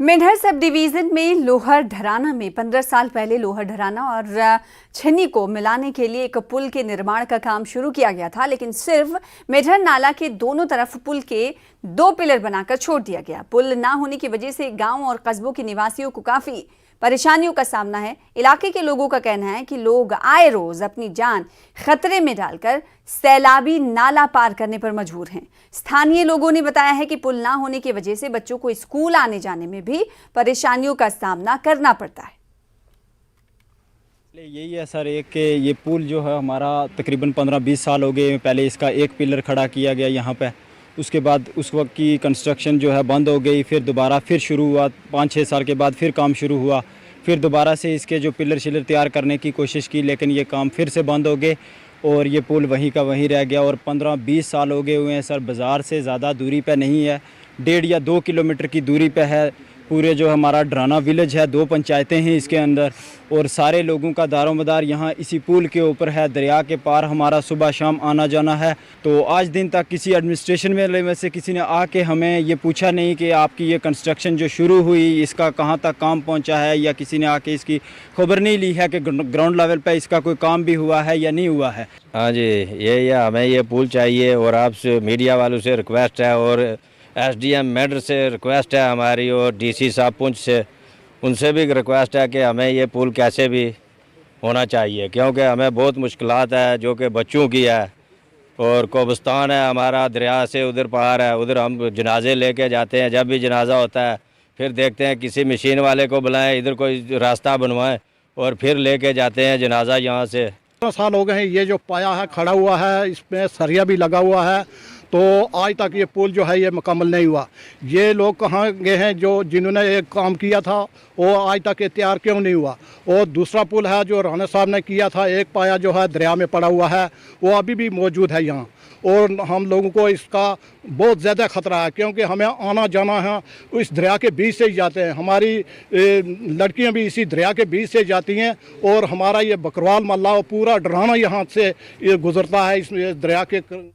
Mendhar sub division में लोहर ढराना में 15 साल पहले लोहर ढराना और छन्नी को मिलाने के लिए एक पुल के निर्माण का काम शुरू किया गया था, लेकिन सिर्फ मेंढर नाला के दोनों तरफ पुल के 2 पिलर बनाकर छोड़ दिया गया। पुल ना होने की वजह से गांव और कस्बों के निवासियों को काफी परेशानियों का सामना है। इलाके के लोगों का कहना है कि लोग आए रोज अपनी जान खतरे में डालकर सैलाबी नाला पार करने पर मजबूर हैं। स्थानीय लोगों ने बताया है कि पुल ना होने की वजह से बच्चों को स्कूल आने जाने में भी परेशानियों का सामना करना पड़ता है। यही है सर, एक के ये पुल जो है हमारा तकरीबन 15-20 साल हो गए। पहले इसका एक पिलर खड़ा किया गया यहाँ पे, उसके बाद उस वक्त की कंस्ट्रक्शन जो है बंद हो गई, फिर दोबारा शुरू हुआ। 5-6 साल के बाद फिर काम शुरू हुआ, फिर दोबारा से इसके जो पिलर शिलर तैयार करने की कोशिश की, लेकिन ये काम फिर से बंद हो गए और ये पुल वहीं का वहीं रह गया। और 15-20 साल हो गए हुए हैं सर। बाज़ार से ज़्यादा दूरी पे नहीं है, 1.5 या 2 किलोमीटर की दूरी पे है। पूरे जो हमारा ढराना विलेज है, 2 पंचायतें हैं इसके अंदर, और सारे लोगों का दारोमदार यहाँ इसी पुल के ऊपर है। दरिया के पार हमारा सुबह शाम आना जाना है। तो आज दिन तक किसी एडमिनिस्ट्रेशन में से किसी ने आके हमें ये पूछा नहीं कि आपकी ये कंस्ट्रक्शन जो शुरू हुई इसका कहाँ तक काम पहुँचा है, या किसी ने आके इसकी खबर नहीं ली है कि ग्राउंड लेवल पर इसका कोई काम भी हुआ है या नहीं हुआ है। हाँ जी, ये हमें ये पुल चाहिए और आपसे मीडिया वालों से रिक्वेस्ट है और एसडीएम मेंढर से रिक्वेस्ट है हमारी, और डीसी साहब पुंछ से उनसे भी रिक्वेस्ट है कि हमें ये पुल कैसे भी होना चाहिए, क्योंकि हमें बहुत मुश्किलात है जो कि बच्चों की है। और कोबस्तान है हमारा, दरिया से उधर पार है, उधर हम जनाजे लेके जाते हैं। जब भी जनाजा होता है फिर देखते हैं किसी मशीन वाले को बुलाएं, इधर कोई रास्ता बनवाएं और फिर लेके जाते हैं जनाजा यहाँ से। 15 साल हो गए हैं, ये जो पाया है खड़ा हुआ है, इसमें सरिया भी लगा हुआ है, तो आज तक ये पुल जो है ये मुकम्मल नहीं हुआ। ये लोग कहाँ गए हैं जो जिन्होंने ये काम किया था, वो आज तक ये तैयार क्यों नहीं हुआ। और दूसरा पुल है जो राणा साहब ने किया था, एक पाया जो है दरिया में पड़ा हुआ है, वो अभी भी मौजूद है यहाँ। और हम लोगों को इसका बहुत ज़्यादा ख़तरा है, क्योंकि हमें आना जाना है इस दरिया के बीच से ही जाते हैं। हमारी लड़कियां भी इसी दरिया के बीच से जाती हैं, और हमारा ये बकरवाल मल्ला पूरा ढराना यहाँ से ये गुज़रता है इस दरिया के।